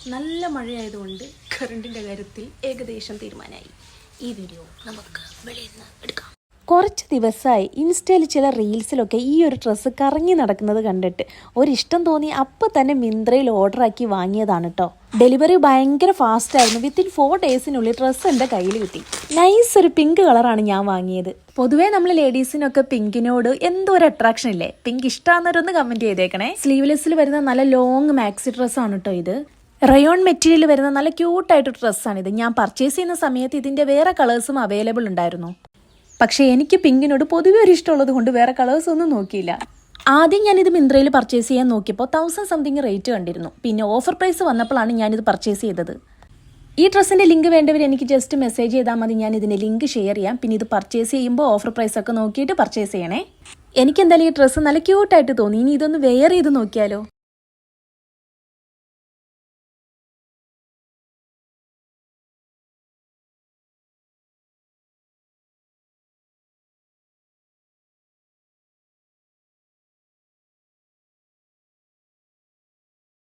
നല്ല മഴയായതുകൊണ്ട് കറണ്ടിൻ്റെ കാര്യത്തിൽ ഏകദേശം തീരുമാനമായി. ഈ വീഡിയോ നമുക്ക് വെളിയിൽ നിന്ന് എടുക്കാം. കുറച്ച് ദിവസമായി ഇൻസ്റ്റയിൽ ചില റീൽസിലൊക്കെ ഈ ഒരു ഡ്രസ്സ് കറങ്ങി നടക്കുന്നത് കണ്ടിട്ട് ഒരിഷ്ടം തോന്നി അപ്പോൾ തന്നെ മിന്ത്രയിൽ ഓർഡറാക്കി വാങ്ങിയതാണ് കേട്ടോ. ഡെലിവറി ഭയങ്കര ഫാസ്റ്റ് ആയിരുന്നു. വിത്തിൻ 4 ഡേയ്സിനുള്ളിൽ ഡ്രസ്സ് എൻ്റെ കയ്യിൽ കിട്ടി. നൈസ് ഒരു പിങ്ക് കളറാണ് ഞാൻ വാങ്ങിയത്. പൊതുവേ നമ്മൾ ലേഡീസിനൊക്കെ പിങ്കിനോട് എന്തോ ഒരു അട്രാക്ഷൻ ഇല്ലേ? പിങ്ക് ഇഷ്ടമാണെന്നൊന്ന് കമൻറ്റ് ചെയ്തേക്കണേ. സ്ലീവ്ലെസ്സിൽ വരുന്ന നല്ല ലോങ് മാക്സി ഡ്രസ്സാണ് കേട്ടോ ഇത്. റയോൺ മെറ്റീരിയൽ വരുന്ന നല്ല ക്യൂട്ടായിട്ട് ഡ്രസ്സാണിത്. ഞാൻ പർച്ചേസ് ചെയ്യുന്ന സമയത്ത് ഇതിൻ്റെ വേറെ കളേഴ്സും അവൈലബിൾ ഉണ്ടായിരുന്നു. പക്ഷേ എനിക്ക് പിങ്കിനോട് പൊതുവെ ഒരു ഇഷ്ടമുള്ളത് കൊണ്ട് വേറെ കളേഴ്സ് ഒന്നും നോക്കിയില്ല. ആദ്യം ഞാനിത് മിന്ത്രയിൽ പർച്ചേസ് ചെയ്യാൻ നോക്കിയപ്പോൾ 1000 സംതിങ് റേറ്റ് കണ്ടിരുന്നു. പിന്നെ ഓഫർ പ്രൈസ് വന്നപ്പോഴാണ് ഞാനിത് പർച്ചേസ് ചെയ്തത്. ഈ ഡ്രസ്സിൻ്റെ ലിങ്ക് വേണ്ടവർ എനിക്ക് ജസ്റ്റ് മെസ്സേജ് ചെയ്താൽ മതി, ഞാൻ ഇതിൻ്റെ ലിങ്ക് ഷെയർ ചെയ്യാം. പിന്നെ ഇത് പർച്ചേസ് ചെയ്യുമ്പോൾ ഓഫർ പ്രൈസ് ഒക്കെ നോക്കിയിട്ട് പർച്ചേസ് ചെയ്യണേ. എനിക്കെന്തായാലും ഈ ഡ്രസ്സ് നല്ല ക്യൂട്ടായിട്ട് തോന്നി. ഇനി ഇതൊന്ന് വെയർ ചെയ്ത് നോക്കിയാലോ.